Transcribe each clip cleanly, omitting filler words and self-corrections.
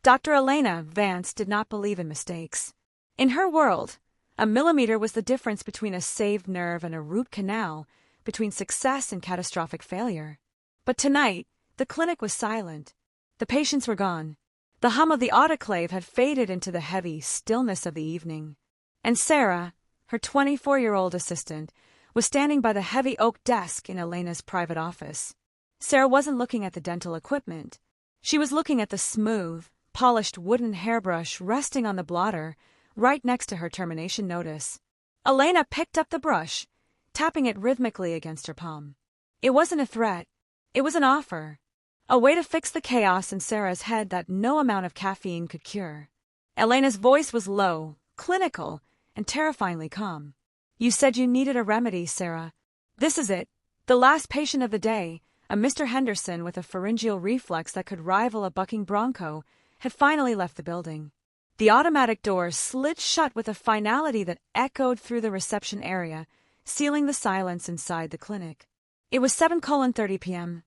Dr. Elena Vance did not believe in mistakes. In her world, a millimeter was the difference between a saved nerve and a root canal, between success and catastrophic failure. But tonight, the clinic was silent. The patients were gone. The hum of the autoclave had faded into the heavy stillness of the evening. And Sarah, her 24-year-old assistant, was standing by the heavy oak desk in Elena's private office. Sarah wasn't looking at the dental equipment. She was looking at the smooth, polished wooden hairbrush resting on the blotter right next to her termination notice. Elena picked up the brush, tapping it rhythmically against her palm. It wasn't a threat. It was an offer. A way to fix the chaos in Sarah's head that no amount of caffeine could cure. Elena's voice was low, clinical, and terrifyingly calm. You said you needed a remedy, Sarah. This is it. The last patient of the day, a Mr. Henderson with a pharyngeal reflex that could rival a bucking bronco, had finally left the building. The automatic doors slid shut with a finality that echoed through the reception area, sealing the silence inside the clinic. It was 7:30 p.m.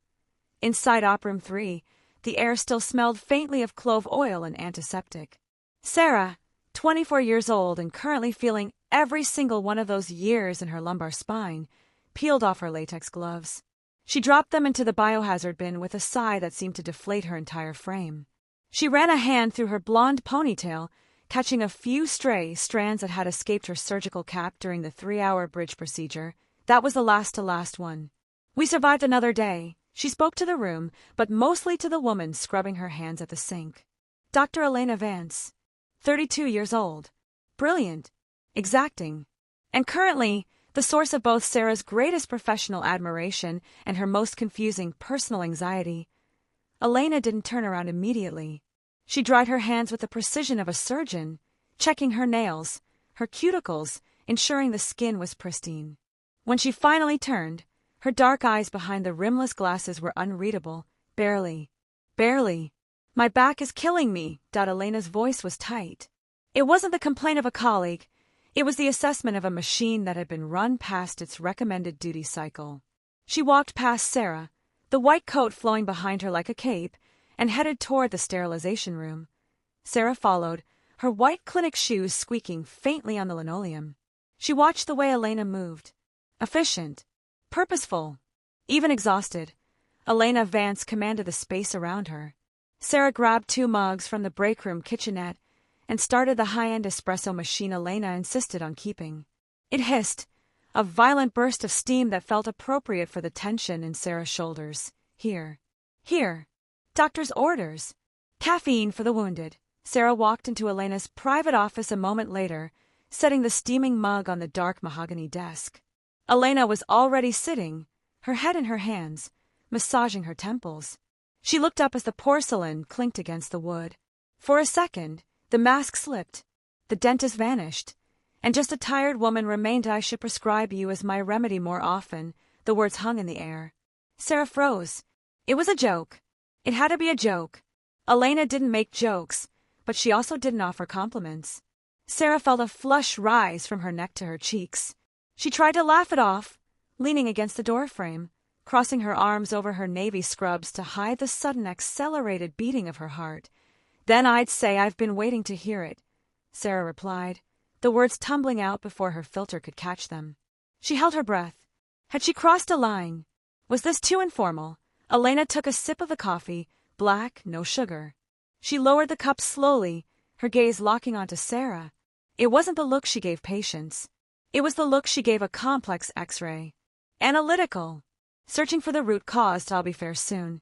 Inside Op Room 3, the air still smelled faintly of clove oil and antiseptic. Sarah, 24 years old and currently feeling every single one of those years in her lumbar spine, peeled off her latex gloves. She dropped them into the biohazard bin with a sigh that seemed to deflate her entire frame. She ran a hand through her blonde ponytail, catching a few stray strands that had escaped her surgical cap during the 3-hour bridge procedure. That was the last one. We survived another day. She spoke to the room, but mostly to the woman scrubbing her hands at the sink. Dr. Elena Vance, 32 years old, brilliant, exacting, and currently the source of both Sarah's greatest professional admiration and her most confusing personal anxiety. Elena didn't turn around immediately. She dried her hands with the precision of a surgeon, checking her nails, her cuticles, ensuring the skin was pristine. When she finally turned, her dark eyes behind the rimless glasses were unreadable. Barely. My back is killing me. Elena's voice was tight. It wasn't the complaint of a colleague. It was the assessment of a machine that had been run past its recommended duty cycle. She walked past Sarah, the white coat flowing behind her like a cape, and headed toward the sterilization room. Sarah followed, her white clinic shoes squeaking faintly on the linoleum. She watched the way Elena moved. Efficient. Purposeful. Even exhausted. Elena Vance commanded the space around her. Sarah grabbed 2 mugs from the break room kitchenette and started the high-end espresso machine Elena insisted on keeping. It hissed, a violent burst of steam that felt appropriate for the tension in Sarah's shoulders. Here. Doctor's orders. Caffeine for the wounded. Sarah walked into Elena's private office a moment later, setting the steaming mug on the dark mahogany desk. Elena was already sitting, her head in her hands, massaging her temples. She looked up as the porcelain clinked against the wood. For a second, the mask slipped, the dentist vanished, and just a tired woman remained. I should prescribe you as my remedy more often. The words hung in the air. Sarah froze. It was a joke. It had to be a joke. Elena didn't make jokes, but she also didn't offer compliments. Sarah felt a flush rise from her neck to her cheeks. She tried to laugh it off, leaning against the doorframe, crossing her arms over her navy scrubs to hide the sudden accelerated beating of her heart. Then I'd say I've been waiting to hear it, Sarah replied, the words tumbling out before her filter could catch them. She held her breath. Had she crossed a line? Was this too informal? Elena took a sip of the coffee, black, no sugar. She lowered the cup slowly, her gaze locking onto Sarah. It wasn't the look she gave patients. It was the look she gave a complex X-ray. Analytical. Searching for the root cause. I'll be fair soon.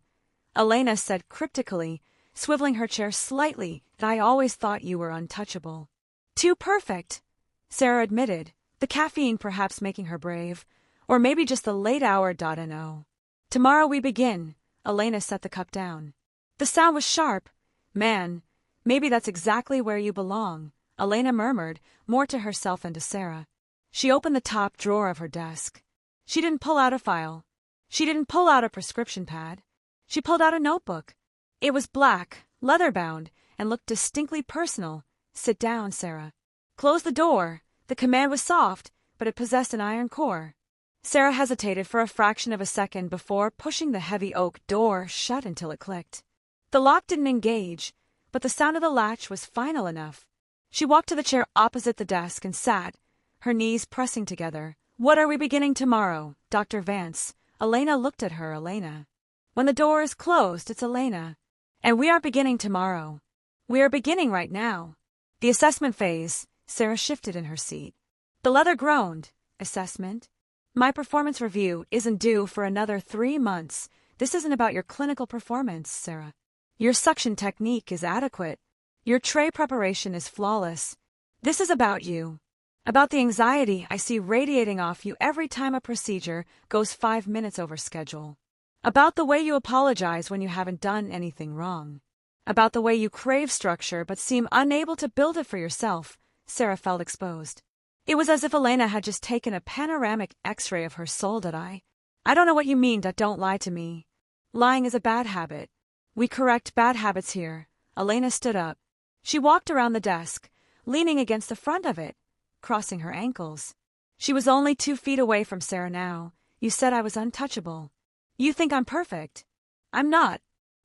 Elena said cryptically, swiveling her chair slightly. I always thought you were untouchable. Too perfect, Sarah admitted, the caffeine perhaps making her brave, or maybe just the late hour. No. Tomorrow we begin. Elena set the cup down. The sound was sharp. Man, maybe that's exactly where you belong, Elena murmured, more to herself than to Sarah. She opened the top drawer of her desk. She didn't pull out a file. She didn't pull out a prescription pad. She pulled out a notebook. It was black, leather-bound, and looked distinctly personal. Sit down, Sarah. Close the door. The command was soft, but it possessed an iron core. Sarah hesitated for a fraction of a second before pushing the heavy oak door shut until it clicked. The lock didn't engage, but the sound of the latch was final enough. She walked to the chair opposite the desk and sat, her knees pressing together. "What are we beginning tomorrow, Dr. Vance?" Elena looked at her. "Elena. When the door is closed, it's Elena. And we aren't beginning tomorrow. We are beginning right now." The assessment phase. Sarah shifted in her seat. The leather groaned. "Assessment? My performance review isn't due for another 3 months. This isn't about your clinical performance, Sarah. Your suction technique is adequate. Your tray preparation is flawless. This is about you. About the anxiety I see radiating off you every time a procedure goes 5 minutes over schedule. About the way you apologize when you haven't done anything wrong. About the way you crave structure but seem unable to build it for yourself." Sarah felt exposed. It was as if Elena had just taken a panoramic X-ray of her soul. "I don't know what you mean, don't lie to me. Lying is a bad habit. We correct bad habits here." Elena stood up. She walked around the desk, leaning against the front of it, crossing her ankles. She was only 2 feet away from Sarah now. "You said I was untouchable. You think I'm perfect. I'm not.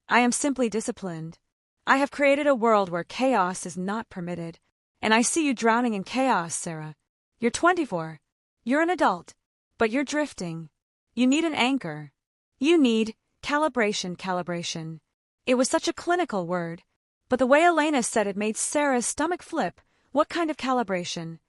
I am simply disciplined. I have created a world where chaos is not permitted. And I see you drowning in chaos, Sarah. You're 24. You're an adult. But you're drifting. You need an anchor. You need calibration. It was such a clinical word. But the way Elena said it made Sarah's stomach flip. What kind of calibration?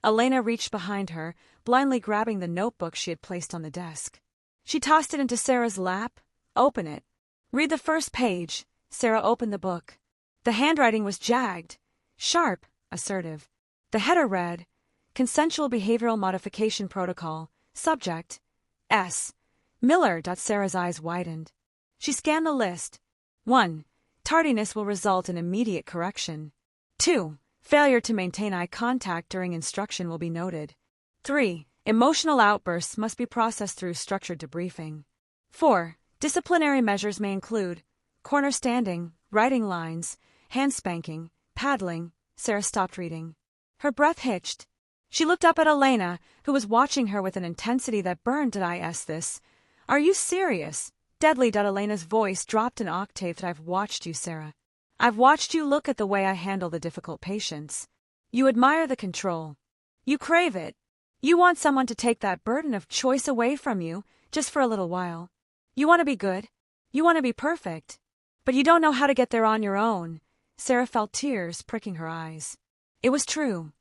Elena reached behind her, blindly grabbing the notebook she had placed on the desk. She tossed it into Sarah's lap. "Open it. Read the first page." Sarah opened the book. The handwriting was jagged, sharp, assertive. The header read, "Consensual Behavioral Modification Protocol. Subject, S. Miller." Sarah's eyes widened. She scanned the list. 1. Tardiness will result in immediate correction. 2. Failure to maintain eye contact during instruction will be noted. 3. Emotional outbursts must be processed through structured debriefing. 4. Disciplinary measures may include corner standing, writing lines, hand spanking, paddling. Sarah stopped reading. Her breath hitched. She looked up at Elena, who was watching her with an intensity that burned. "Did I ask this? Are you serious?" "Deadly." Elena's voice dropped an octave. "I've watched you, Sarah. I've watched you look at the way I handle the difficult patients. You admire the control. You crave it. You want someone to take that burden of choice away from you, just for a little while. You want to be good. You want to be perfect. But you don't know how to get there on your own." Sarah felt tears pricking her eyes. It was true.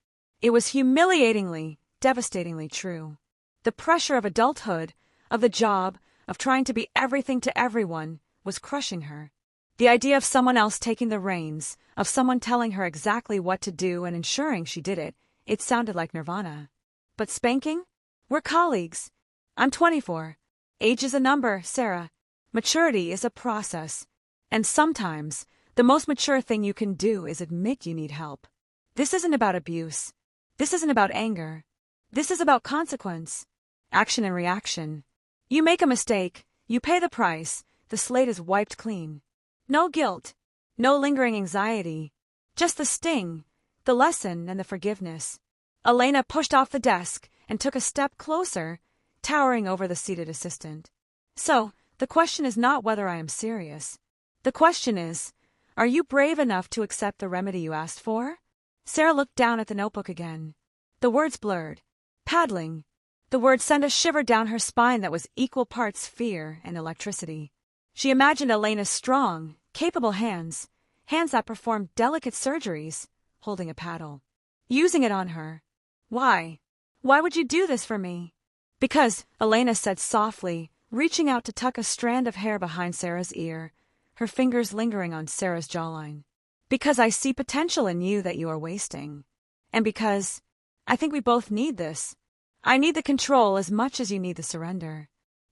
It was humiliatingly, devastatingly true. The pressure of adulthood, of the job, of trying to be everything to everyone, was crushing her. The idea of someone else taking the reins, of someone telling her exactly what to do and ensuring she did it, it sounded like nirvana. But spanking? We're colleagues. I'm 24. Age is a number, Sarah. Maturity is a process. And sometimes, the most mature thing you can do is admit you need help. This isn't about abuse. This isn't about anger. This is about consequence. Action and reaction. You make a mistake, you pay the price, the slate is wiped clean. No guilt, no lingering anxiety, just the sting, the lesson, and the forgiveness. Elena pushed off the desk and took a step closer, towering over the seated assistant. "So, the question is not whether I am serious. The question is, are you brave enough to accept the remedy you asked for?" Sarah looked down at the notebook again. The words blurred. Paddling. The words sent a shiver down her spine that was equal parts fear and electricity. She imagined Elena's strong, capable hands, hands that performed delicate surgeries, holding a paddle. Using it on her. Why? Why would you do this for me? "Because," Elena said softly, reaching out to tuck a strand of hair behind Sarah's ear, her fingers lingering on Sarah's jawline. "Because I see potential in you that you are wasting. And because I think we both need this. I need the control as much as you need the surrender."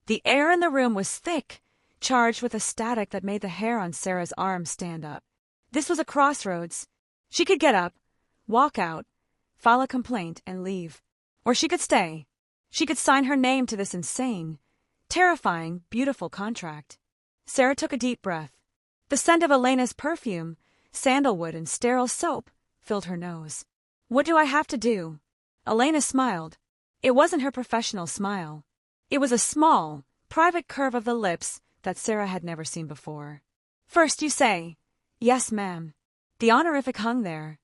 The air in the room was thick, charged with a static that made the hair on Sarah's arm stand up. This was a crossroads. She could get up, walk out, file a complaint, and leave. Or she could stay. She could sign her name to this insane, terrifying, beautiful contract. Sarah took a deep breath. The scent of Elena's perfume, sandalwood and sterile soap, filled her nose. "What do I have to do?" Elena smiled. It wasn't her professional smile. It was a small, private curve of the lips that Sarah had never seen before. "First you say, 'Yes, ma'am.'" The honorific hung there.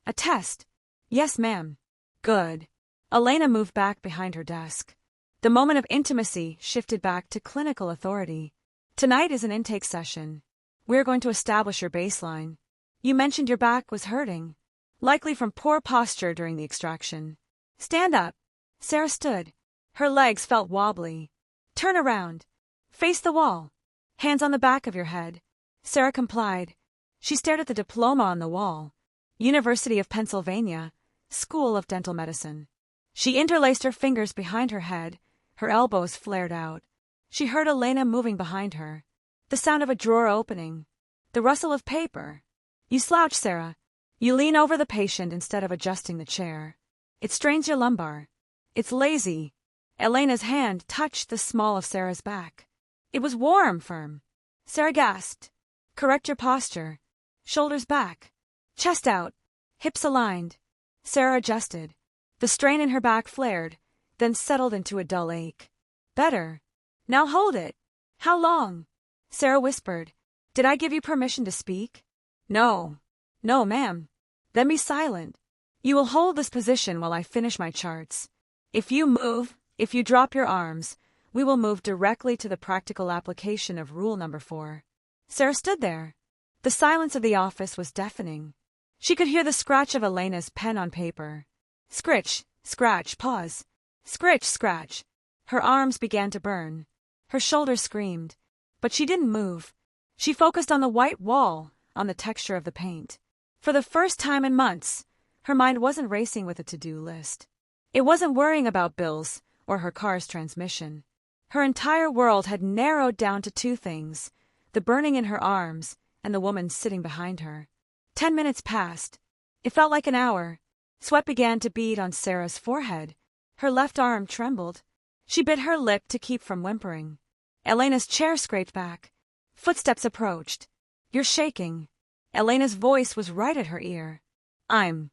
A test. Yes, ma'am. Good. Elena moved back behind her desk. The moment of intimacy shifted back to clinical authority. Tonight is an intake session. We're going to establish your baseline. You mentioned your back was hurting, likely from poor posture during the extraction. Stand up. Sarah stood. Her legs felt wobbly. Turn around. Face the wall. Hands on the back of your head. Sarah complied. She stared at the diploma on the wall. University of Pennsylvania, School of Dental Medicine. She interlaced her fingers behind her head. Her elbows flared out. She heard Elena moving behind her. The sound of a drawer opening. The rustle of paper. You slouch, Sarah. You lean over the patient instead of adjusting the chair. It strains your lumbar. It's lazy. Elena's hand touched the small of Sarah's back. It was warm, firm. Sarah gasped. Correct your posture. Shoulders back. Chest out. Hips aligned. Sarah adjusted. The strain in her back flared, then settled into a dull ache. Better. Now hold it. How long? Sarah whispered. Did I give you permission to speak? No. No, ma'am. Then be silent. You will hold this position while I finish my charts. If you move, if you drop your arms, we will move directly to the practical application of rule number 4. Sarah stood there. The silence of the office was deafening. She could hear the scratch of Elena's pen on paper. Scritch, scratch, pause. Scritch, scratch. Her arms began to burn. Her shoulders screamed. But she didn't move. She focused on the white wall, on the texture of the paint. For the first time in months, her mind wasn't racing with a to-do list. It wasn't worrying about bills or her car's transmission. Her entire world had narrowed down to 2 things, the burning in her arms and the woman sitting behind her. 10 minutes passed. It felt like an hour. Sweat began to bead on Sarah's forehead. Her left arm trembled. She bit her lip to keep from whimpering. Elena's chair scraped back. Footsteps approached. You're shaking. Elena's voice was right at her ear. I'm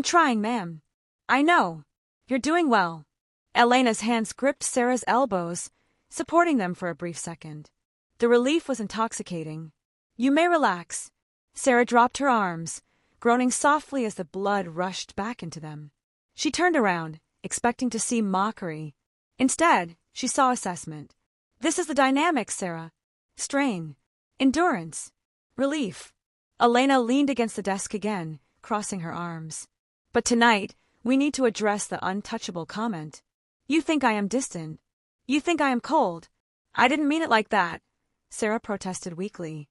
trying, ma'am. I know. You're doing well. Elena's hands gripped Sarah's elbows, supporting them for a brief second. The relief was intoxicating. You may relax. Sarah dropped her arms, groaning softly as the blood rushed back into them. She turned around, expecting to see mockery. Instead, she saw assessment. This is the dynamic, Sarah. Strain. Endurance. Relief. Elena leaned against the desk again, crossing her arms. But tonight, we need to address the untouchable comment. You think I am distant. You think I am cold. I didn't mean it like that, Sarah protested weakly.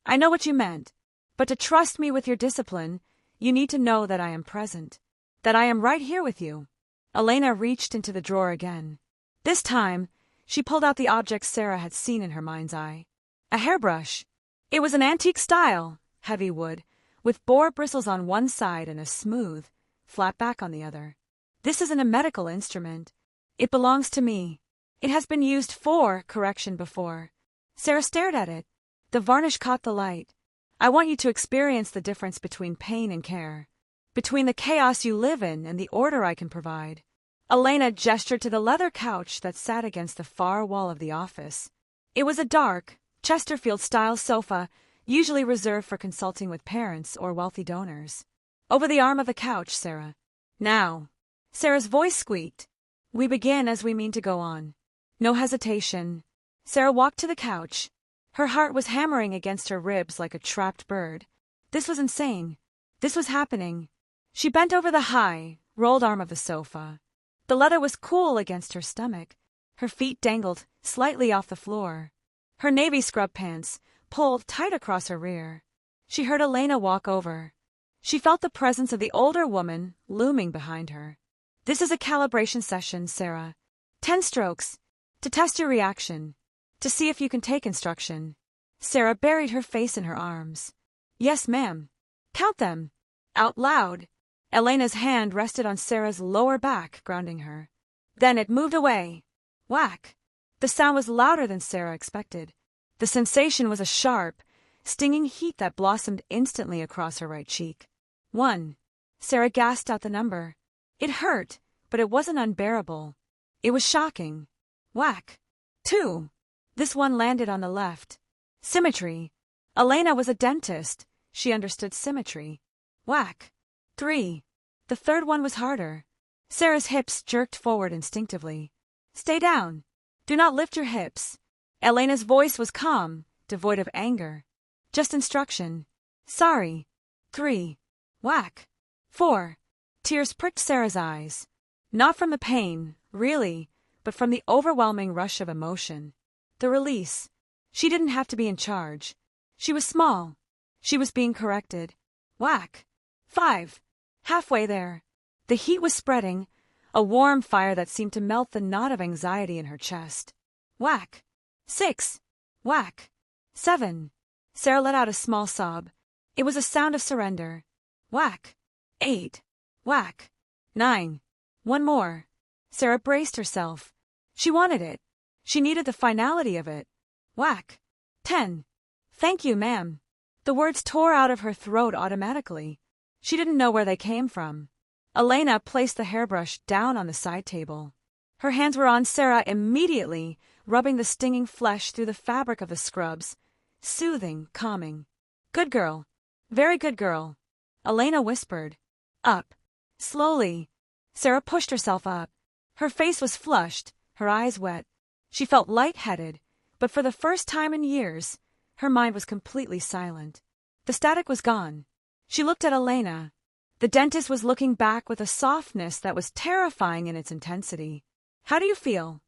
I know what you meant. But to trust me with your discipline, you need to know that I am present. That I am right here with you. Elena reached into the drawer again. This time, she pulled out the object Sarah had seen in her mind's eye. A hairbrush. It was an antique style, heavy wood, with boar bristles on one side and a smooth, flat back on the other. This isn't a medical instrument. It belongs to me. It has been used for correction before. Sarah stared at it. The varnish caught the light. I want you to experience the difference between pain and care. Between the chaos you live in and the order I can provide. Elena gestured to the leather couch that sat against the far wall of the office. It was a dark, Chesterfield-style sofa, usually reserved for consulting with parents or wealthy donors. Over the arm of the couch, Sarah. Now. Sarah's voice squeaked. We begin as we mean to go on. No hesitation. Sarah walked to the couch. Her heart was hammering against her ribs like a trapped bird. This was insane. This was happening. She bent over the high, rolled arm of the sofa. The leather was cool against her stomach. Her feet dangled slightly off the floor. Her navy scrub pants pulled tight across her rear. She heard Elena walk over. She felt the presence of the older woman looming behind her. This is a calibration session, Sarah. 10 strokes. To test your reaction. To see if you can take instruction. Sarah buried her face in her arms. Yes, ma'am. Count them. Out loud. Elena's hand rested on Sarah's lower back, grounding her. Then it moved away. Whack. The sound was louder than Sarah expected. The sensation was a sharp, stinging heat that blossomed instantly across her right cheek. 1. Sarah gasped out the number. It hurt, but it wasn't unbearable. It was shocking. Whack. 2. This one landed on the left. Symmetry. Elena was a dentist. She understood symmetry. Whack. 3. The third one was harder. Sarah's hips jerked forward instinctively. Stay down. Do not lift your hips. Elena's voice was calm, devoid of anger. Just instruction. Sorry. 3. Whack. 4. Tears pricked Sarah's eyes. Not from the pain, really, but from the overwhelming rush of emotion. The release. She didn't have to be in charge. She was small. She was being corrected. Whack. 5. Halfway there. The heat was spreading, a warm fire that seemed to melt the knot of anxiety in her chest. Whack. 6. Whack. 7. Sarah let out a small sob. It was a sound of surrender. Whack. 8. Whack. 9. One more. Sarah braced herself. She wanted it. She needed the finality of it. Whack. 10. Thank you, ma'am. The words tore out of her throat automatically. She didn't know where they came from. Elena placed the hairbrush down on the side table. Her hands were on Sarah immediately, rubbing the stinging flesh through the fabric of the scrubs. Soothing, calming. Good girl. Very good girl. Elena whispered. Up. Slowly. Sarah pushed herself up. Her face was flushed, her eyes wet. She felt lightheaded, but for the first time in years, her mind was completely silent. The static was gone. She looked at Elena. The dentist was looking back with a softness that was terrifying in its intensity. How do you feel?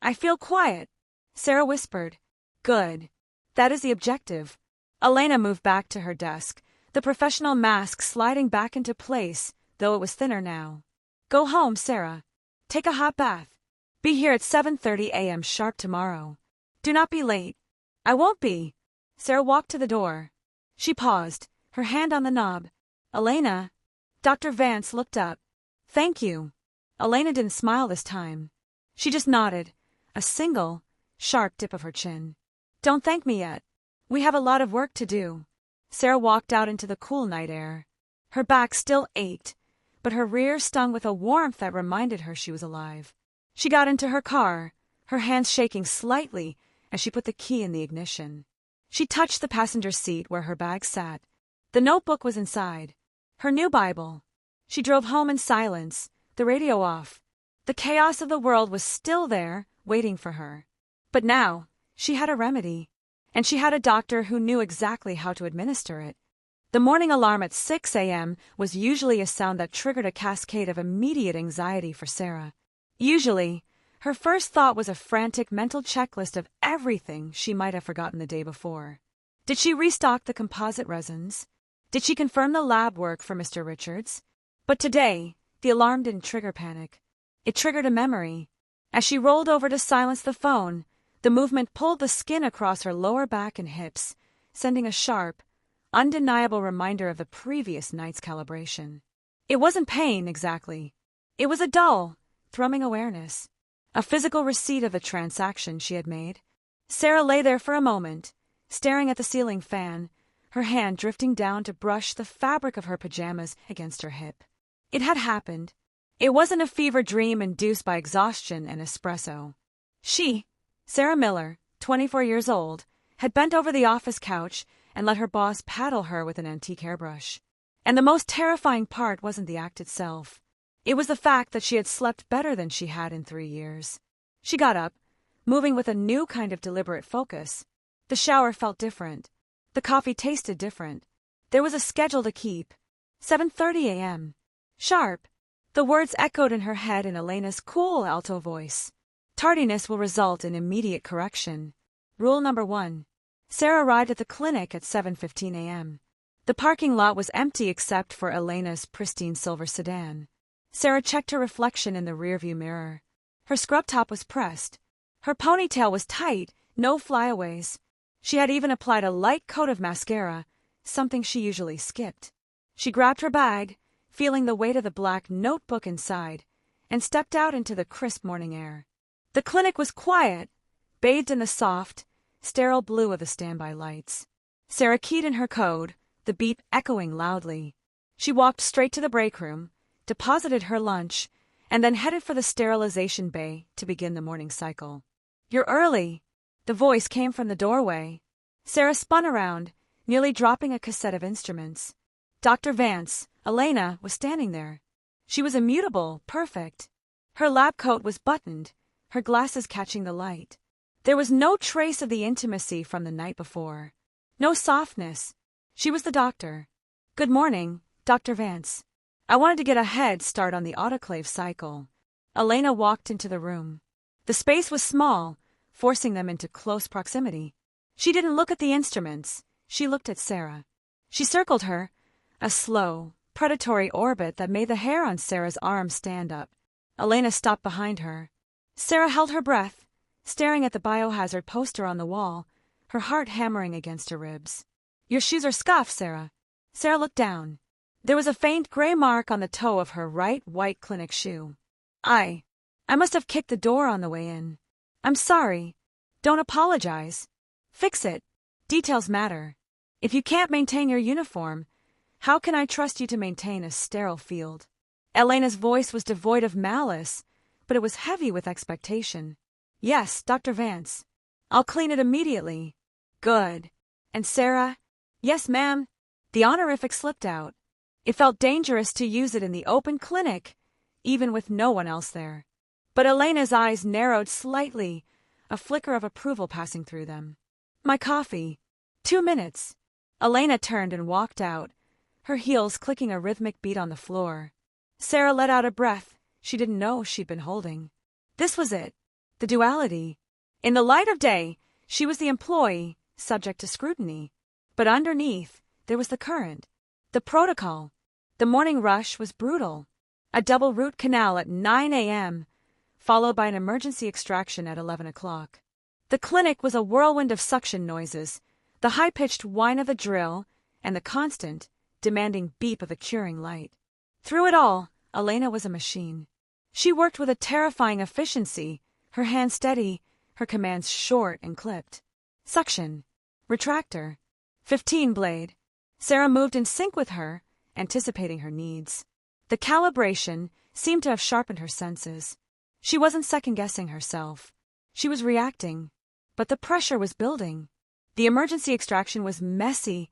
I feel quiet. Sarah whispered. Good. That is the objective. Elena moved back to her desk, the professional mask sliding back into place, though it was thinner now. Go home, Sarah. Take a hot bath. Be here at 7:30 a.m. sharp tomorrow. Do not be late. I won't be. Sarah walked to the door. She paused, her hand on the knob. Elena. Dr. Vance looked up. Thank you. Elena didn't smile this time. She just nodded, a single, sharp dip of her chin. Don't thank me yet. We have a lot of work to do. Sarah walked out into the cool night air. Her back still ached, but her rear stung with a warmth that reminded her she was alive. She got into her car, her hands shaking slightly as she put the key in the ignition. She touched the passenger seat where her bag sat. The notebook was inside. Her new Bible. She drove home in silence, the radio off. The chaos of the world was still there, waiting for her. But now, she had a remedy, and she had a doctor who knew exactly how to administer it. The morning alarm at 6 a.m. was usually a sound that triggered a cascade of immediate anxiety for Sarah. Usually, her first thought was a frantic mental checklist of everything she might have forgotten the day before. Did she restock the composite resins? Did she confirm the lab work for Mr. Richards? But today, the alarm didn't trigger panic. It triggered a memory. As she rolled over to silence the phone, the movement pulled the skin across her lower back and hips, sending a sharp, undeniable reminder of the previous night's calibration. It wasn't pain, exactly. It was a dull, thrumming awareness. A physical receipt of the transaction she had made. Sarah lay there for a moment, staring at the ceiling fan, her hand drifting down to brush the fabric of her pajamas against her hip. It had happened. It wasn't a fever dream induced by exhaustion and espresso. She, Sarah Miller, 24 years old, had bent over the office couch and let her boss paddle her with an antique hairbrush. And the most terrifying part wasn't the act itself. It was the fact that she had slept better than she had in 3 years. She got up, moving with a new kind of deliberate focus. The shower felt different. The coffee tasted different. There was a schedule to keep. 7:30 a.m. Sharp. The words echoed in her head in Elena's cool alto voice. Tardiness will result in immediate correction. Rule number 1. Sarah arrived at the clinic at 7:15 a.m. The parking lot was empty except for Elena's pristine silver sedan. Sarah checked her reflection in the rearview mirror. Her scrub top was pressed. Her ponytail was tight, no flyaways. She had even applied a light coat of mascara, something she usually skipped. She grabbed her bag, feeling the weight of the black notebook inside, and stepped out into the crisp morning air. The clinic was quiet, bathed in the soft, sterile blue of the standby lights. Sarah keyed in her code, the beep echoing loudly. She walked straight to the break room, deposited her lunch, and then headed for the sterilization bay to begin the morning cycle. You're early. The voice came from the doorway. Sarah spun around, nearly dropping a cassette of instruments. Dr. Vance, Elena, was standing there. She was immutable, perfect. Her lab coat was buttoned, her glasses catching the light. There was no trace of the intimacy from the night before. No softness. She was the doctor. "Good morning, Dr. Vance. I wanted to get a head start on the autoclave cycle." Elena walked into the room. The space was small, forcing them into close proximity. She didn't look at the instruments. She looked at Sarah. She circled her, a slow, predatory orbit that made the hair on Sarah's arm stand up. Elena stopped behind her. Sarah held her breath, staring at the biohazard poster on the wall, her heart hammering against her ribs. "Your shoes are scuffed, Sarah." Sarah looked down. There was a faint gray mark on the toe of her right white clinic shoe. I must have kicked the door on the way in. "I'm sorry. Don't apologize. Fix it. Details matter. If you can't maintain your uniform, how can I trust you to maintain a sterile field?" Elena's voice was devoid of malice, but it was heavy with expectation. "Yes, Dr. Vance. I'll clean it immediately." "Good. And Sarah?" "Yes, ma'am." The honorific slipped out. It felt dangerous to use it in the open clinic, even with no one else there. But Elena's eyes narrowed slightly, a flicker of approval passing through them. "My coffee." 2 minutes. Elena turned and walked out, her heels clicking a rhythmic beat on the floor. Sarah let out a breath she didn't know she'd been holding. This was it. The duality. In the light of day, she was the employee, subject to scrutiny. But underneath, there was the current, the protocol. The morning rush was brutal. A double root canal at 9 a.m., followed by an emergency extraction at 11 o'clock. The clinic was a whirlwind of suction noises, the high-pitched whine of the drill, and the constant, demanding beep of the curing light. Through it all, Elena was a machine. She worked with a terrifying efficiency, her hands steady, her commands short and clipped. Suction. Retractor. 15 blade. Sarah moved in sync with her, anticipating her needs. The calibration seemed to have sharpened her senses. She wasn't second-guessing herself. She was reacting. But the pressure was building. The emergency extraction was messy,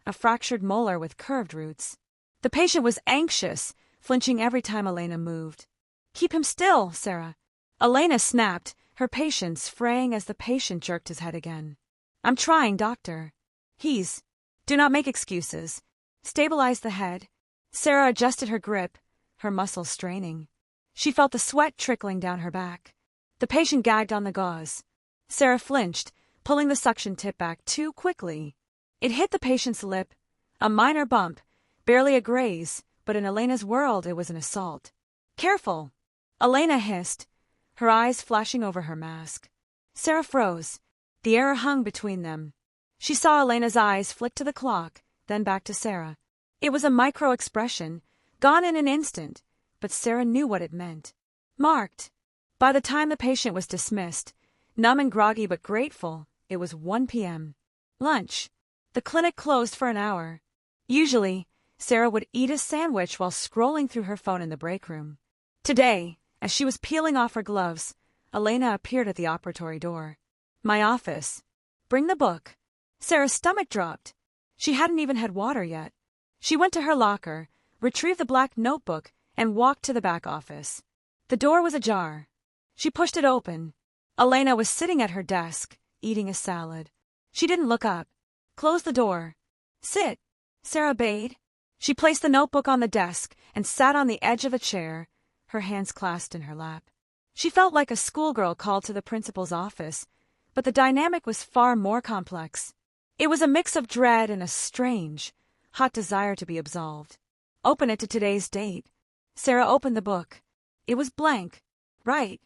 a fractured molar with curved roots. The patient was anxious, flinching every time Elena moved. "Keep him still, Sarah." Elena snapped, her patience fraying as the patient jerked his head again. "I'm trying, doctor." Do not make excuses. Stabilize the head." Sarah adjusted her grip, her muscles straining. She felt the sweat trickling down her back. The patient gagged on the gauze. Sarah flinched, pulling the suction tip back too quickly. It hit the patient's lip, a minor bump, barely a graze, but in Elena's world it was an assault. "Careful!" Elena hissed, her eyes flashing over her mask. Sarah froze. The air hung between them. She saw Elena's eyes flick to the clock, then back to Sarah. It was a micro-expression, gone in an instant, but Sarah knew what it meant. Marked. By the time the patient was dismissed, numb and groggy but grateful, it was 1 p.m. Lunch. The clinic closed for an hour. Usually, Sarah would eat a sandwich while scrolling through her phone in the break room. Today, as she was peeling off her gloves, Elena appeared at the operatory door. "My office." "Bring the book." Sarah's stomach dropped. She hadn't even had water yet. She went to her locker, retrieved the black notebook, and walked to the back office. The door was ajar. She pushed it open. Elena was sitting at her desk, eating a salad. She didn't look up. "Close the door." "Sit," Sarah bade. She placed the notebook on the desk and sat on the edge of a chair, her hands clasped in her lap. She felt like a schoolgirl called to the principal's office, but the dynamic was far more complex. It was a mix of dread and a strange, hot desire to be absolved. "Open it to today's date." Sarah opened the book. It was blank. "Right."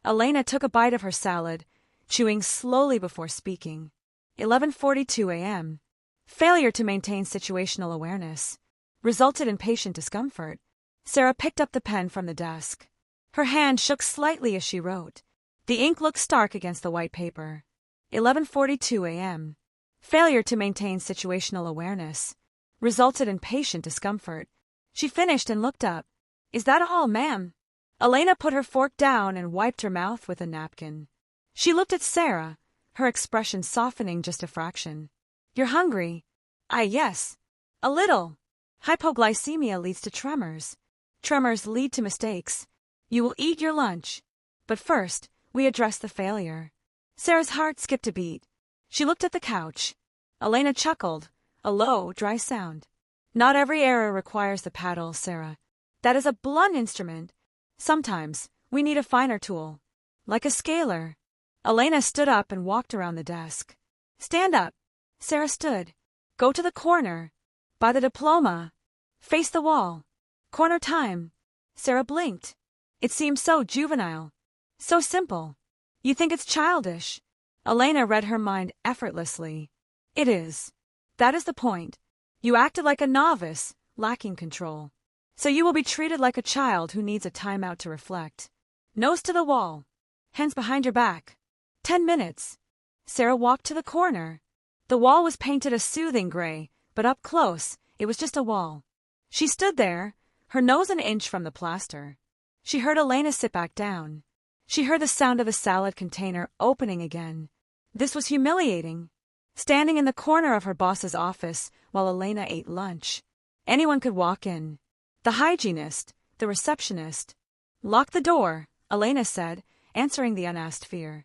Elena took a bite of her salad, chewing slowly before speaking. 11:42 a.m. Failure to maintain situational awareness resulted in patient discomfort. Sarah picked up the pen from the desk. Her hand shook slightly as she wrote. The ink looked stark against the white paper. 11:42 a.m. Failure to maintain situational awareness resulted in patient discomfort. She finished and looked up. "Is that all, ma'am?" Elena put her fork down and wiped her mouth with a napkin. She looked at Sarah, her expression softening just a fraction. "You're hungry." Yes. A little. Hypoglycemia leads to tremors. Tremors lead to mistakes. You will eat your lunch. But first, we address the failure. Sarah's heart skipped a beat. She looked at the couch. Elena chuckled, a low, dry sound. Not every error requires the paddle, Sarah. That is a blunt instrument. Sometimes, we need a finer tool. Like a scaler. Elena stood up and walked around the desk. Stand up. Sarah stood. Go to the corner. By the diploma. Face the wall. Corner time. Sarah blinked. It seemed so juvenile. So simple. You think it's childish. Elena read her mind effortlessly. It is. That is the point. You acted like a novice, lacking control. So you will be treated like a child who needs a timeout to reflect. Nose to the wall. Hands behind your back. 10 minutes. Sarah walked to the corner. The wall was painted a soothing gray, but up close, it was just a wall. She stood there, her nose an inch from the plaster. She heard Elena sit back down. She heard the sound of the salad container opening again. This was humiliating. Standing in the corner of her boss's office while Elena ate lunch. Anyone could walk in. The hygienist, the receptionist. Lock the door, Elena said, answering the unasked fear.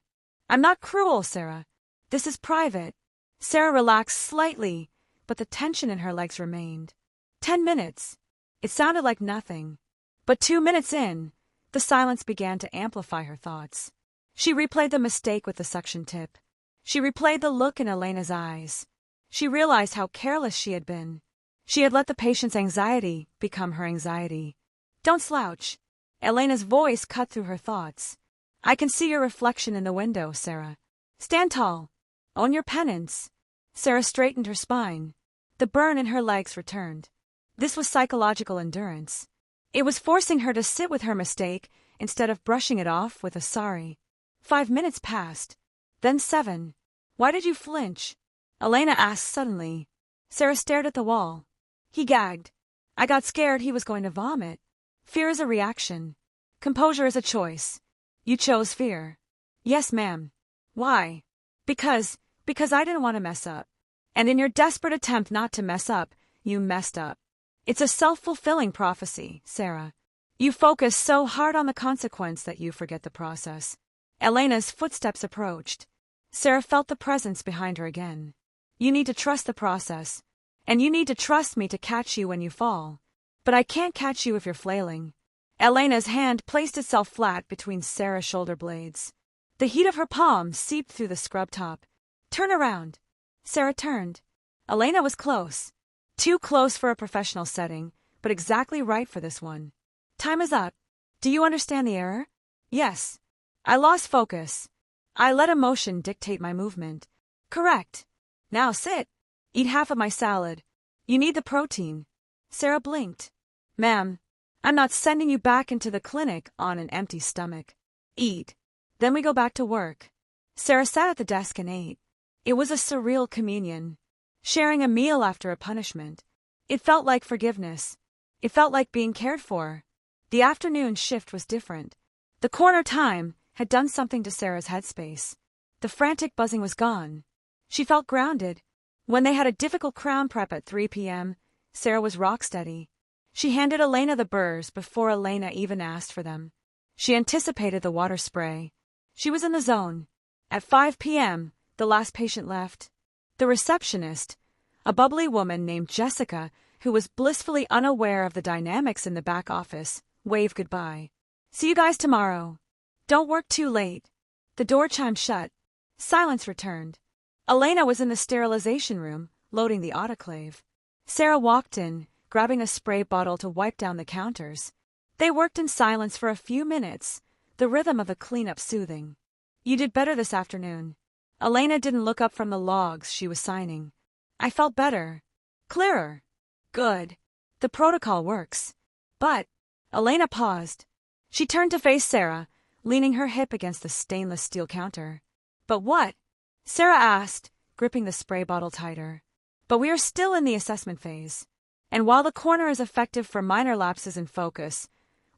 I'm not cruel, Sarah. This is private. Sarah relaxed slightly, but the tension in her legs remained. 10 minutes. It sounded like nothing. But 2 minutes in, the silence began to amplify her thoughts. She replayed the mistake with the suction tip. She replayed the look in Elena's eyes. She realized how careless she had been. She had let the patient's anxiety become her anxiety. Don't slouch. Elena's voice cut through her thoughts. I can see your reflection in the window, Sarah. Stand tall. Own your penance. Sarah straightened her spine. The burn in her legs returned. This was psychological endurance. It was forcing her to sit with her mistake instead of brushing it off with a sorry. 5 minutes passed. Then 7. Why did you flinch? Elena asked suddenly. Sarah stared at the wall. He gagged. I got scared he was going to vomit. Fear is a reaction. Composure is a choice. You chose fear. Yes, ma'am. Why? Because I didn't want to mess up. And in your desperate attempt not to mess up, you messed up. It's a self-fulfilling prophecy, Sarah. You focus so hard on the consequence that you forget the process. Elena's footsteps approached. Sarah felt the presence behind her again. You need to trust the process. And you need to trust me to catch you when you fall. But I can't catch you if you're flailing. Elena's hand placed itself flat between Sarah's shoulder blades. The heat of her palm seeped through the scrub top. Turn around. Sarah turned. Elena was close. Too close for a professional setting, but exactly right for this one. Time is up. Do you understand the error? Yes. I lost focus. I let emotion dictate my movement. Correct. Now sit. Eat half of my salad. You need the protein. Sarah blinked. Ma'am, I'm not sending you back into the clinic on an empty stomach. Eat. Then we go back to work. Sarah sat at the desk and ate. It was a surreal communion. Sharing a meal after a punishment. It felt like forgiveness. It felt like being cared for. The afternoon shift was different. The corner time had done something to Sarah's headspace. The frantic buzzing was gone. She felt grounded. When they had a difficult crown prep at 3 p.m., Sarah was rock steady. She handed Elena the burrs before Elena even asked for them. She anticipated the water spray. She was in the zone. At 5 p.m., the last patient left. The receptionist, a bubbly woman named Jessica, who was blissfully unaware of the dynamics in the back office, waved goodbye. See you guys tomorrow. Don't work too late. The door chimed shut. Silence returned. Elena was in the sterilization room, loading the autoclave. Sarah walked in, grabbing a spray bottle to wipe down the counters. They worked in silence for a few minutes, the rhythm of the cleanup soothing. You did better this afternoon. Elena didn't look up from the logs she was signing. I felt better. Clearer. Good. The protocol works. But, Elena paused. She turned to face Sarah, leaning her hip against the stainless steel counter. But what? Sarah asked, gripping the spray bottle tighter. But we are still in the assessment phase. And while the corner is effective for minor lapses in focus,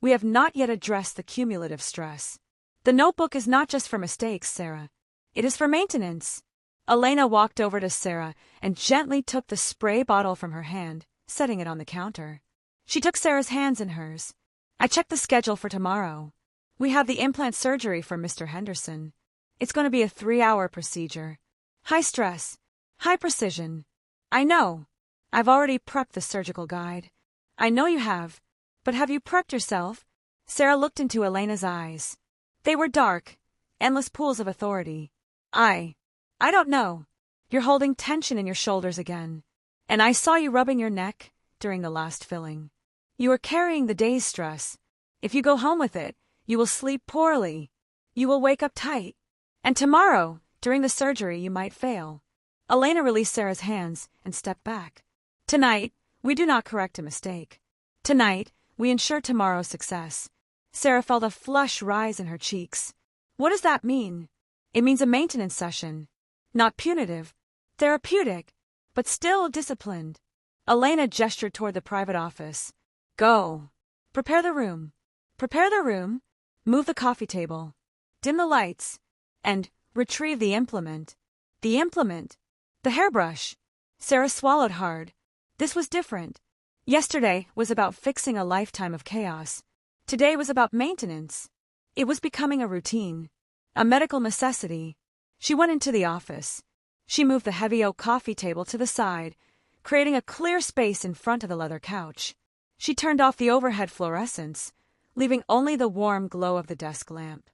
we have not yet addressed the cumulative stress. The notebook is not just for mistakes, Sarah. It is for maintenance. Elena walked over to Sarah and gently took the spray bottle from her hand, setting it on the counter. She took Sarah's hands in hers. I checked the schedule for tomorrow. We have the implant surgery for Mr. Henderson. It's going to be a 3-hour procedure. High stress, high precision. I know. I've already prepped the surgical guide. I know you have. But have you prepped yourself? Sarah looked into Elena's eyes. They were dark, endless pools of authority. I don't know. You're holding tension in your shoulders again. And I saw you rubbing your neck during the last filling. You are carrying the day's stress. If you go home with it, you will sleep poorly. You will wake up tight. And tomorrow, during the surgery, you might fail. Elena released Sarah's hands and stepped back. Tonight, we do not correct a mistake. Tonight, we ensure tomorrow's success. Sarah felt a flush rise in her cheeks. What does that mean? It means a maintenance session. Not punitive, therapeutic, but still disciplined. Elena gestured toward the private office. Go. Prepare the room. Prepare the room. Move the coffee table. Dim the lights. And retrieve the implement. The implement. The hairbrush. Sarah swallowed hard. This was different. Yesterday was about fixing a lifetime of chaos. Today was about maintenance. It was becoming a routine. A medical necessity. She went into the office. She moved the heavy oak coffee table to the side, creating a clear space in front of the leather couch. She turned off the overhead fluorescents, leaving only the warm glow of the desk lamp.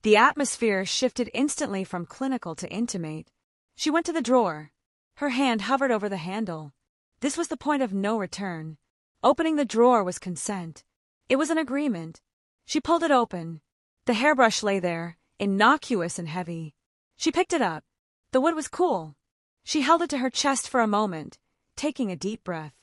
The atmosphere shifted instantly from clinical to intimate. She went to the drawer. Her hand hovered over the handle. This was the point of no return. Opening the drawer was consent. It was an agreement. She pulled it open. The hairbrush lay there, innocuous and heavy. She picked it up. The wood was cool. She held it to her chest for a moment, taking a deep breath.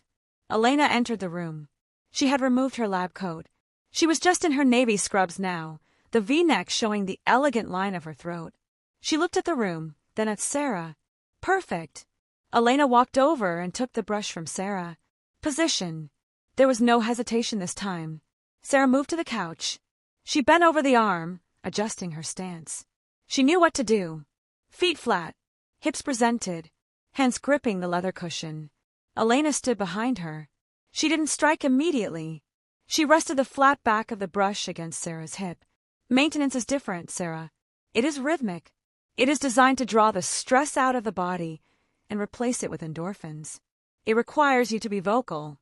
Elena entered the room. She had removed her lab coat. She was just in her navy scrubs now, the V-neck showing the elegant line of her throat. She looked at the room, then at Sarah. Perfect. Elena walked over and took the brush from Sarah. Position. There was no hesitation this time. Sarah moved to the couch. She bent over the arm, adjusting her stance. She knew what to do. Feet flat, hips presented, hands gripping the leather cushion. Elena stood behind her. She didn't strike immediately. She rested the flat back of the brush against Sarah's hip. Maintenance is different, Sarah. It is rhythmic. It is designed to draw the stress out of the body and replace it with endorphins. It requires you to be vocal.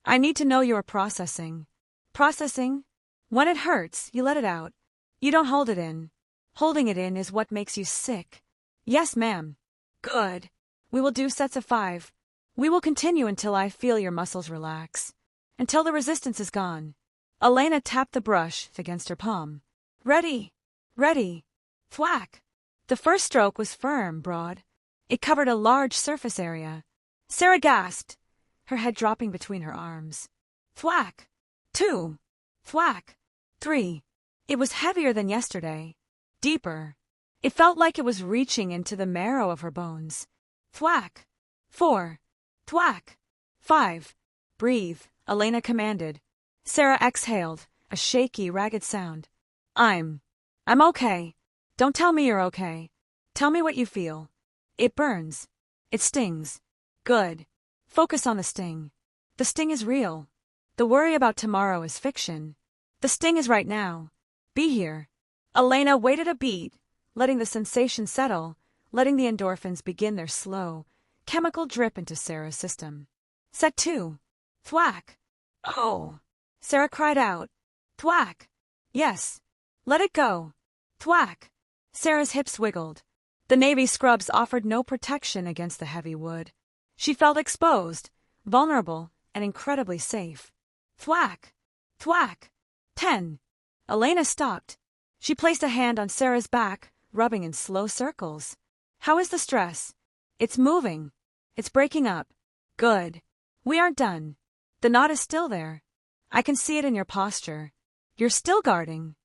I need to know you are processing. Processing? When it hurts, you let it out. You don't hold it in. Holding it in is what makes you sick. Yes, ma'am. Good. We will do sets of 5. We will continue until I feel your muscles relax. Until the resistance is gone. Elena tapped the brush against her palm. Ready. Ready. Thwack. The first stroke was firm, broad. It covered a large surface area. Sarah gasped, her head dropping between her arms. Thwack. 2. Thwack. 3. It was heavier than yesterday. Deeper. It felt like it was reaching into the marrow of her bones. Thwack. 4. Thwack. 5. Breathe, Elena commanded. Sarah exhaled, a shaky, ragged sound. I'm okay. Don't tell me you're okay. Tell me what you feel. It burns. It stings. Good. Focus on the sting. The sting is real. The worry about tomorrow is fiction. The sting is right now. Be here. Elena waited a beat, letting the sensation settle, letting the endorphins begin their slow, chemical drip into Sarah's system. Set 2. Thwack. Oh. Sarah cried out. Thwack. Yes. Let it go. Thwack. Sarah's hips wiggled. The navy scrubs offered no protection against the heavy wood. She felt exposed, vulnerable, and incredibly safe. Thwack. Thwack. 10. Elena stopped. She placed a hand on Sarah's back, rubbing in slow circles. How is the stress? It's moving. It's breaking up. Good. We aren't done. The knot is still there. I can see it in your posture. You're still guarding.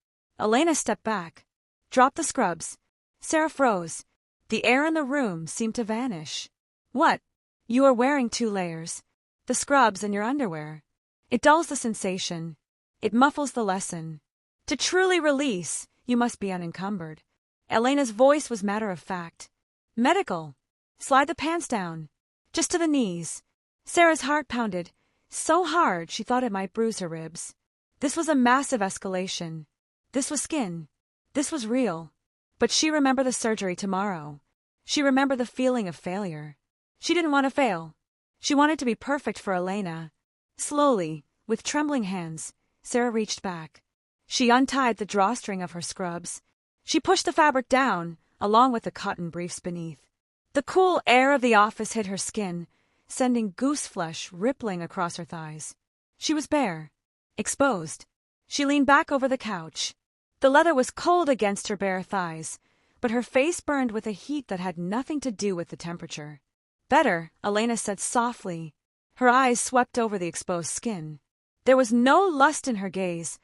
Elena stepped back. Dropped the scrubs. Sarah froze. The air in the room seemed to vanish. What? You are wearing 2 layers. The scrubs and your underwear. It dulls the sensation. It muffles the lesson. To truly release, you must be unencumbered. Elena's voice was matter of fact. Medical. Slide the pants down. Just to the knees. Sarah's heart pounded so hard she thought it might bruise her ribs. This was a massive escalation. This was skin. This was real. But she remembered the surgery tomorrow. She remembered the feeling of failure. She didn't want to fail. She wanted to be perfect for Elena. Slowly, with trembling hands, Sarah reached back. She untied the drawstring of her scrubs. She pushed the fabric down, along with the cotton briefs beneath. The cool air of the office hit her skin, sending goose flesh rippling across her thighs. She was bare, exposed. She leaned back over the couch. The leather was cold against her bare thighs, but her face burned with a heat that had nothing to do with the temperature. Better, Elena said softly. Her eyes swept over the exposed skin. There was no lust in her gaze,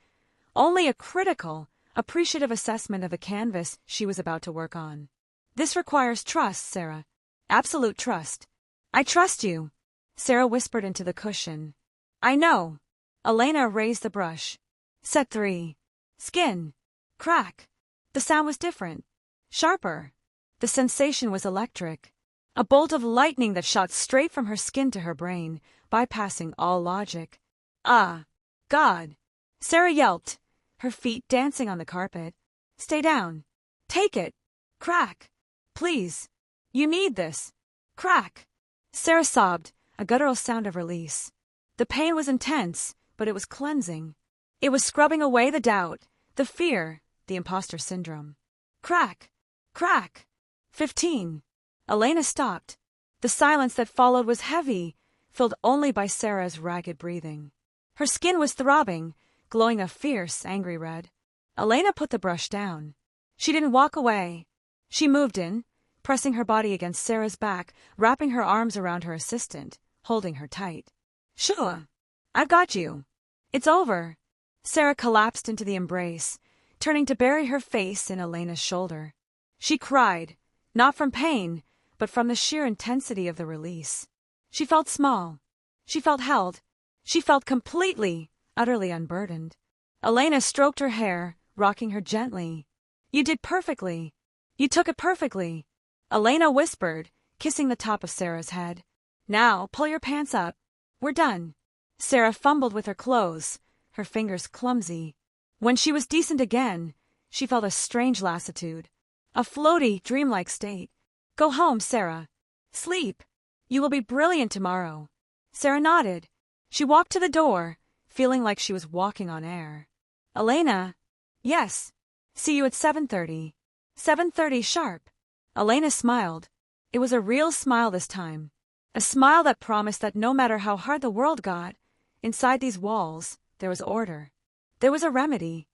only a critical, appreciative assessment of the canvas she was about to work on. This requires trust, Sarah. Absolute trust. I trust you, Sarah whispered into the cushion. I know. Elena raised the brush. Set 3. Skin. Crack. The sound was different. Sharper. The sensation was electric. A bolt of lightning that shot straight from her skin to her brain, bypassing all logic. Ah, God. Sarah yelped, her feet dancing on the carpet. Stay down. Take it. Crack. Please. You need this. Crack. Sarah sobbed, a guttural sound of release. The pain was intense, but it was cleansing. It was scrubbing away the doubt, the fear, the imposter syndrome. Crack. Crack. 15. Elena stopped. The silence that followed was heavy, filled only by Sarah's ragged breathing. Her skin was throbbing, glowing a fierce, angry red. Elena put the brush down. She didn't walk away. She moved in, pressing her body against Sarah's back, wrapping her arms around her assistant, holding her tight. Sure. I've got you. It's over. Sarah collapsed into the embrace, turning to bury her face in Elena's shoulder. She cried, not from pain, but from the sheer intensity of the release. She felt small. She felt held. She felt completely, utterly unburdened. Elena stroked her hair, rocking her gently. You did perfectly. You took it perfectly. Elena whispered, kissing the top of Sarah's head. Now, pull your pants up. We're done. Sarah fumbled with her clothes, her fingers clumsy. When she was decent again, she felt a strange lassitude. A floaty, dreamlike state. Go home, Sarah. Sleep. You will be brilliant tomorrow. Sarah nodded. She walked to the door, feeling like she was walking on air. Elena? Yes. See you at 7:30. 7:30 sharp. Elena smiled. It was a real smile this time. A smile that promised that no matter how hard the world got, inside these walls, there was order. There was a remedy.